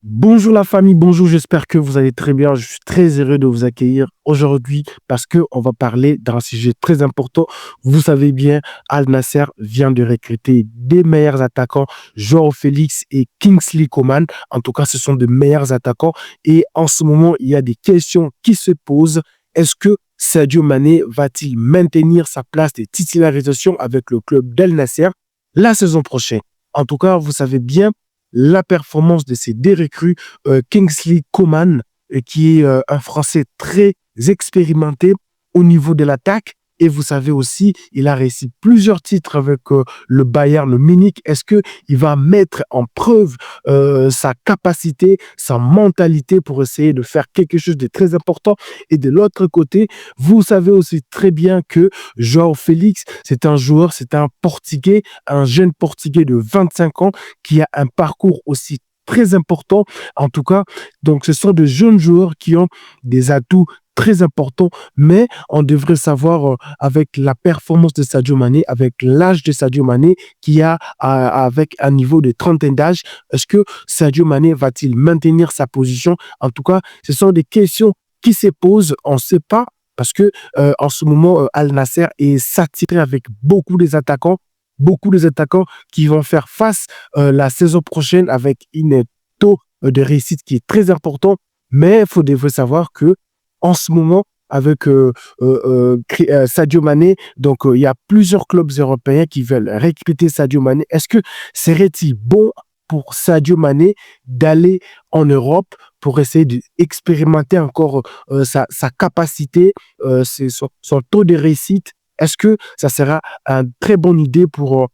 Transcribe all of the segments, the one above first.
Bonjour la famille, bonjour, j'espère que vous allez très bien. Je suis très heureux de vous accueillir aujourd'hui parce qu'on va parler d'un sujet très important. Vous savez bien, Al Nasser vient de recruter des meilleurs attaquants, Joao Félix et Kingsley Coman. En tout cas, ce sont de meilleurs attaquants. Et en ce moment, il y a des questions qui se posent. Est-ce que Sadio Mané va-t-il maintenir sa place de titularisation avec le club d'Al Nasser la saison prochaine? En tout cas, vous savez bien la performance de ces deux recrues, Kingsley Coman, qui est un Français très expérimenté au niveau de l'attaque. Et vous savez aussi, il a réussi plusieurs titres avec le Bayern Munich. Est-ce qu'il va mettre en preuve sa capacité, sa mentalité pour essayer de faire quelque chose de très important? Et de l'autre côté, vous savez aussi très bien que Joao Félix, c'est un joueur, c'est un Portugais, un jeune Portugais de 25 ans qui a un parcours aussi très important. En tout cas, donc ce sont de jeunes joueurs qui ont des atouts très importants, mais on devrait savoir avec la performance de Sadio Mané, avec l'âge de Sadio Mané, qui a avec un niveau de trentaine d'âge, est-ce que Sadio Mané va-t-il maintenir sa position? En tout cas, ce sont des questions qui se posent, on ne sait pas, parce que en ce moment, Al Nasser est saturé avec beaucoup des attaquants qui vont faire face la saison prochaine avec une taux de réussite qui est très important. Mais il faut savoir que en ce moment, avec Sadio Mané, donc il y a plusieurs clubs européens qui veulent recruter Sadio Mané. Est-ce que serait-il bon pour Sadio Mané d'aller en Europe pour essayer d'expérimenter encore sa capacité, son taux de réussite? Est-ce que ça sera une très bonne idée pour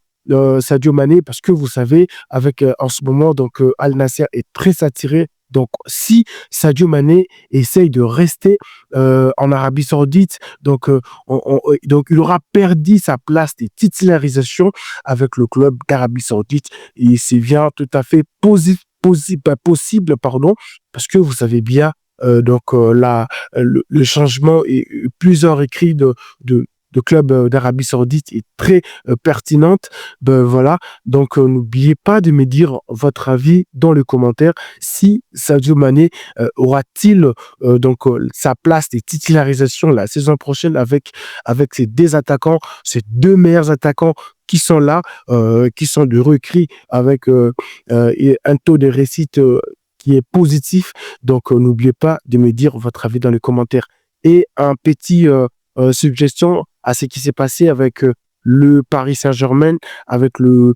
Sadio Mané? Parce que vous savez, avec en ce moment, donc Al Nasser est très saturé. Donc, si Sadio Mané essaye de rester en Arabie Saoudite, donc, donc il aura perdu sa place de titularisation avec le club d'Arabie Saoudite. Et c'est bien tout à fait possible, pardon, parce que vous savez bien, donc le changement et plusieurs écrits de clubs d'Arabie Saoudite est très pertinente. Ben voilà, donc n'oubliez pas de me dire votre avis dans les commentaires. Si Sadio Mané aura-t-il sa place de titularisation la saison prochaine avec ces deux attaquants, ces deux meilleurs attaquants qui sont là, qui sont de recrues avec un taux de réussite qui est positif. Donc, n'oubliez pas de me dire votre avis dans les commentaires. Et un petit suggestion à ce qui s'est passé avec le Paris Saint-Germain, avec le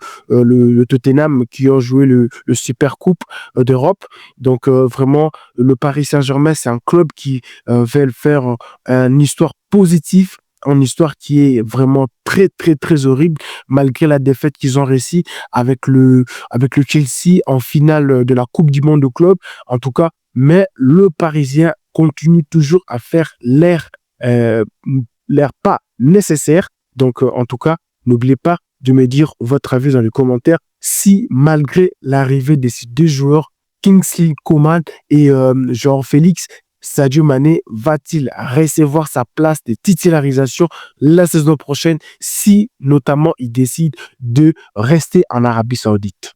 Tottenham qui ont joué le Super Coupe d'Europe. Donc, vraiment, le Paris Saint-Germain, c'est un club qui veut faire une histoire positive, une histoire qui est vraiment très, très, très horrible, malgré la défaite qu'ils ont réussi avec le Chelsea en finale de la Coupe du Monde de club. En tout cas, mais le Parisien continue toujours à faire euh, l'air pas nécessaire. Donc, en tout cas, n'oubliez pas de me dire votre avis dans les commentaires si, malgré l'arrivée de ces deux joueurs, Kingsley Coman et Joao Félix, Sadio Mané va-t-il recevoir sa place de titularisation la saison prochaine si, notamment, il décide de rester en Arabie Saoudite?